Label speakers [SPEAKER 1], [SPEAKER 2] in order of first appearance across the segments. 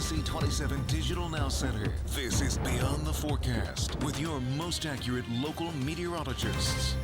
[SPEAKER 1] NBC27 Digital Now Center. This is Beyond the Forecast with your most accurate local meteorologists.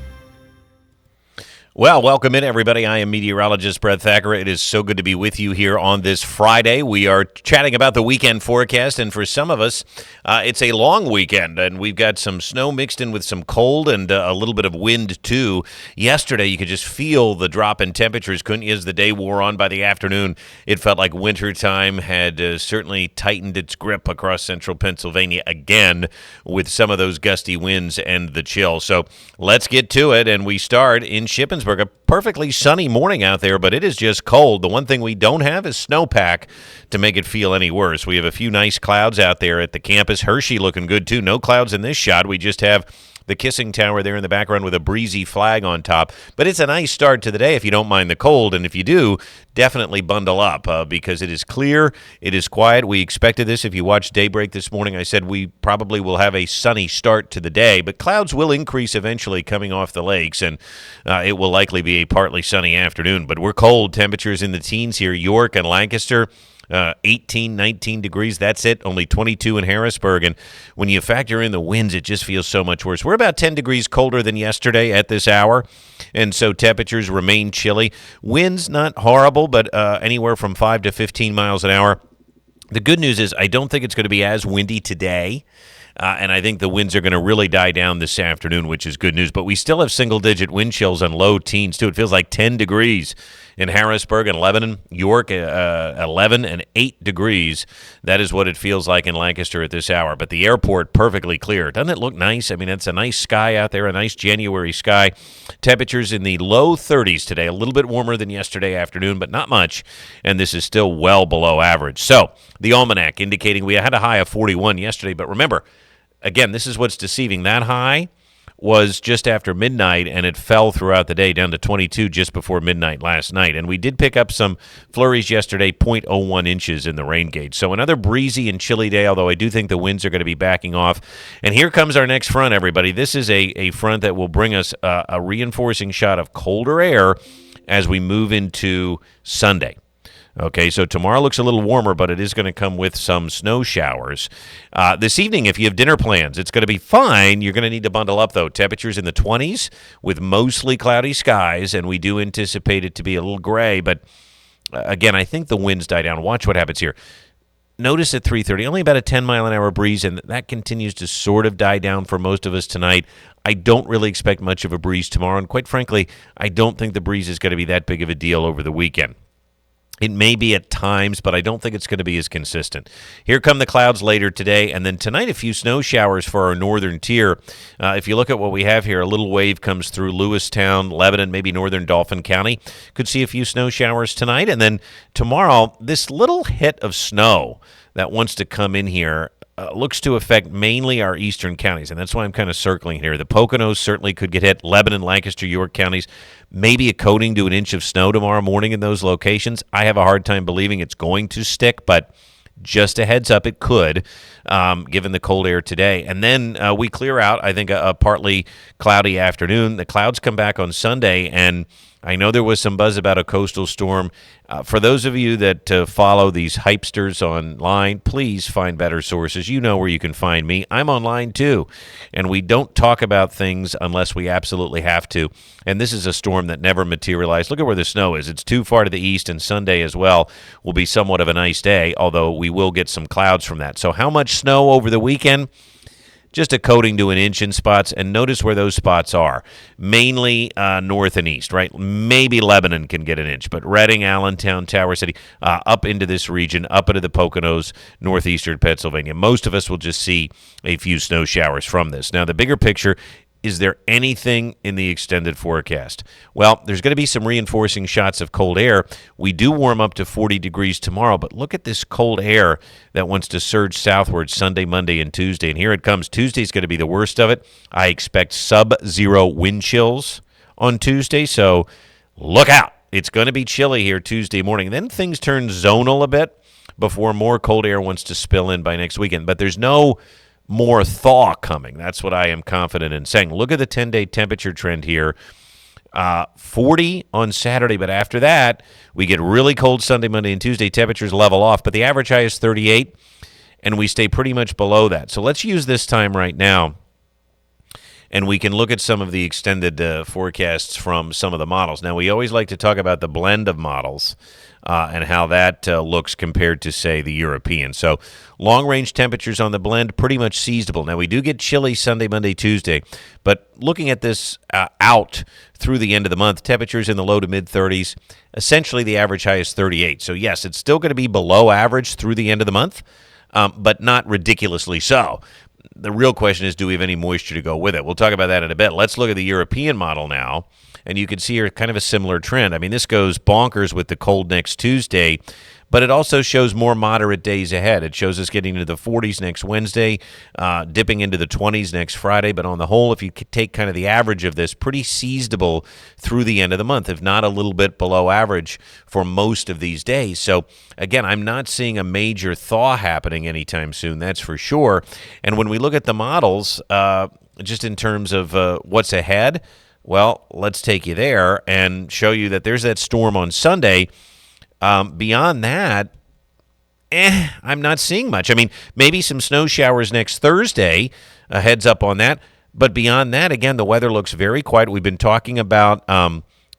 [SPEAKER 2] Well, welcome in, everybody. I am Meteorologist Brett Thackara. It is so good to be with you here on this Friday. We are chatting about the weekend forecast, and for some of us, it's a long weekend, and we've got some snow mixed in with some cold and a little bit of wind, too. Yesterday, you could just feel the drop in temperatures, couldn't you? As the day wore on, by the afternoon, it felt like wintertime had certainly tightened its grip across central Pennsylvania again with some of those gusty winds and the chill. So let's get to it, and we start in Shippensburg. A perfectly sunny morning out there, but it is just cold. The one thing we don't have is snowpack to make it feel any worse. We have a few nice clouds out there at the campus. Hershey looking good, too. No clouds in this shot. We just have the Kissing Tower there in the background with a breezy flag on top. But it's a nice start to the day if you don't mind the cold. And if you do, definitely bundle up because it is clear, it is quiet. We expected this. If you watched Daybreak this morning, I said we probably will have a sunny start to the day. But clouds will increase eventually coming off the lakes, and it will likely be a partly sunny afternoon. But we're cold. Temperatures in the teens here. York and Lancaster, 18, 19 degrees. That's it. Only 22 in Harrisburg. And when you factor in the winds, it just feels so much worse. We're about 10 degrees colder than yesterday at this hour, and so temperatures remain chilly. Winds not horrible, but anywhere from 5 to 15 miles an hour. The good news is I don't think it's going to be as windy today. And I think the winds are going to really die down this afternoon, which is good news. But we still have single-digit wind chills and low teens, too. It feels like 10 degrees in Harrisburg and Lebanon. York, 11 and 8 degrees. That is what it feels like in Lancaster at this hour. But the airport, perfectly clear. Doesn't it look nice? I mean, it's a nice sky out there, a nice January sky. Temperatures in the low 30s today, a little bit warmer than yesterday afternoon, but not much. And this is still well below average. So the almanac indicating we had a high of 41 yesterday. But remember, again, this is what's deceiving. That high was just after midnight, and it fell throughout the day down to 22 just before midnight last night. And we did pick up some flurries yesterday, 0.01 inches in the rain gauge. So another breezy and chilly day, although I do think the winds are going to be backing off. And here comes our next front, everybody. This is a front that will bring us a reinforcing shot of colder air as we move into Sunday. Okay, so tomorrow looks a little warmer, but it is going to come with some snow showers. This evening, if you have dinner plans, it's going to be fine. You're going to need to bundle up, though. Temperatures in the 20s with mostly cloudy skies, and we do anticipate it to be a little gray. But, again, I think the winds die down. Watch what happens here. Notice at 3:30, only about a 10-mile-an-hour breeze, and that continues to sort of die down for most of us tonight. I don't really expect much of a breeze tomorrow, and quite frankly, I don't think the breeze is going to be that big of a deal over the weekend. It may be at times, but I don't think it's going to be as consistent. Here come the clouds later today, and then tonight a few snow showers for our northern tier. If you look at what we have here, a little wave comes through Lewistown, Lebanon, maybe northern Dauphin County. Could see a few snow showers tonight, and then tomorrow, this little hit of snow that wants to come in here looks to affect mainly our eastern counties, and that's why I'm kind of circling here. The Poconos certainly could get hit. Lebanon, Lancaster, York counties, maybe a coating to an inch of snow tomorrow morning in those locations. I have a hard time believing it's going to stick, but just a heads up, it could, given the cold air today. And then we clear out, I think, a partly cloudy afternoon. The clouds come back on Sunday, and I know there was some buzz about a coastal storm. For those of you that follow these hypesters online, please find better sources. You know where you can find me. I'm online too, and we don't talk about things unless we absolutely have to. And this is a storm that never materialized. Look at where the snow is. It's too far to the east, and Sunday as well will be somewhat of a nice day, although we will get some clouds from that. So how much snow over the weekend? Just a coating to an inch in spots, and notice where those spots are. Mainly north and east, right? Maybe Lebanon can get an inch, but Reading, Allentown, Tower City, up into this region, up into the Poconos, northeastern Pennsylvania. Most of us will just see a few snow showers from this. Now, the bigger picture, is there anything in the extended forecast? Well, there's going to be some reinforcing shots of cold air. We do warm up to 40 degrees tomorrow, but look at this cold air that wants to surge southward Sunday, Monday, and Tuesday. And here it comes. Tuesday's going to be the worst of it. I expect sub-zero wind chills on Tuesday, so look out. It's going to be chilly here Tuesday morning. Then things turn zonal a bit before more cold air wants to spill in by next weekend. But there's no more thaw coming. That's what I am confident in saying. Look at the 10-day temperature trend here. 40 on Saturday, but after that, we get really cold Sunday, Monday, and Tuesday. Temperatures level off, but the average high is 38, and we stay pretty much below that. So let's use this time right now, and we can look at some of the extended forecasts from some of the models. Now, we always like to talk about the blend of models and how that looks compared to, say, the European. So long-range temperatures on the blend, pretty much seasonable. Now, we do get chilly Sunday, Monday, Tuesday, but looking at this out through the end of the month, temperatures in the low to mid-30s. Essentially, the average high is 38. So, yes, it's still going to be below average through the end of the month, but not ridiculously so. The real question is, do we have any moisture to go with it? We'll talk about that in a bit. Let's look at the European model now, and you can see here kind of a similar trend. I mean, this goes bonkers with the cold next Tuesday, but it also shows more moderate days ahead. It shows us getting into the 40s next Wednesday, dipping into the 20s next Friday, but on the whole, if you take kind of the average of this, pretty seasonable through the end of the month, if not a little bit below average for most of these days. So, again, I'm not seeing a major thaw happening anytime soon, that's for sure. And when we look at the models, just in terms of what's ahead, well, let's take you there and show you that there's that storm on Sunday. Beyond that, I'm not seeing much. I mean, maybe some snow showers next Thursday, a heads up on that. But beyond that, again, the weather looks very quiet. We've been talking about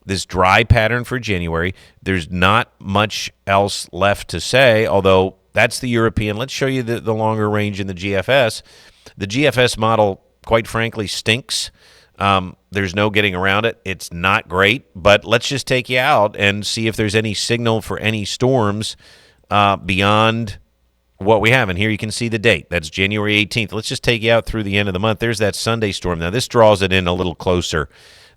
[SPEAKER 2] this dry pattern for January. There's not much else left to say, although that's the European. Let's show you the longer range in the GFS. The GFS model, quite frankly, stinks. There's no getting around it. It's not great, but let's just take you out and see if there's any signal for any storms beyond what we have. And here you can see the date. That's January 18th. Let's just take you out through the end of the month. There's that Sunday storm. Now, this draws it in a little closer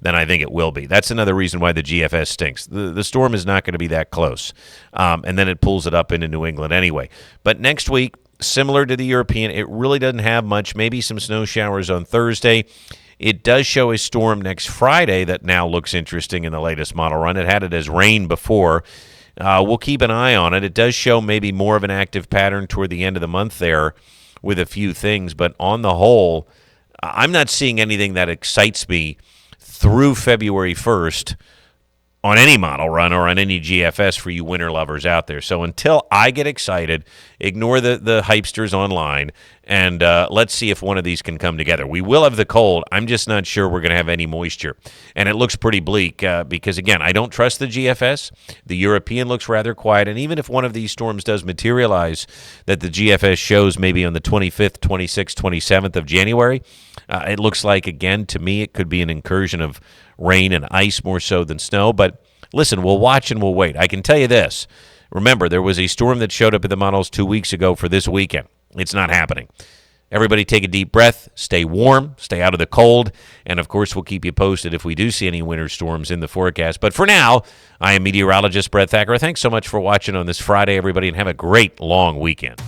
[SPEAKER 2] than I think it will be. That's another reason why the GFS stinks. The storm is not going to be that close, and then it pulls it up into New England anyway. But next week, similar to the European, it really doesn't have much, maybe some snow showers on Thursday. It does show a storm next Friday that now looks interesting in the latest model run. It had it as rain before. We'll keep an eye on it. It does show maybe more of an active pattern toward the end of the month there with a few things. But on the whole, I'm not seeing anything that excites me through February 1st on any model run or on any GFS for you winter lovers out there. So until I get excited, ignore the hypesters online, and let's see if one of these can come together. We will have the cold. I'm just not sure we're going to have any moisture. And it looks pretty bleak because, again, I don't trust the GFS. The European looks rather quiet. And even if one of these storms does materialize that the GFS shows maybe on the 25th, 26th, 27th of January, it looks like, again, to me, it could be an incursion of rain and ice more so than snow. But listen, we'll watch and we'll wait. I can tell you this. Remember, there was a storm that showed up in the models 2 weeks ago for this weekend. It's not happening. Everybody take a deep breath, stay warm, stay out of the cold, and of course we'll keep you posted if we do see any winter storms in the forecast. But for now, I am meteorologist Brett Thackara. Thanks so much for watching on this Friday, everybody, and have a great long weekend.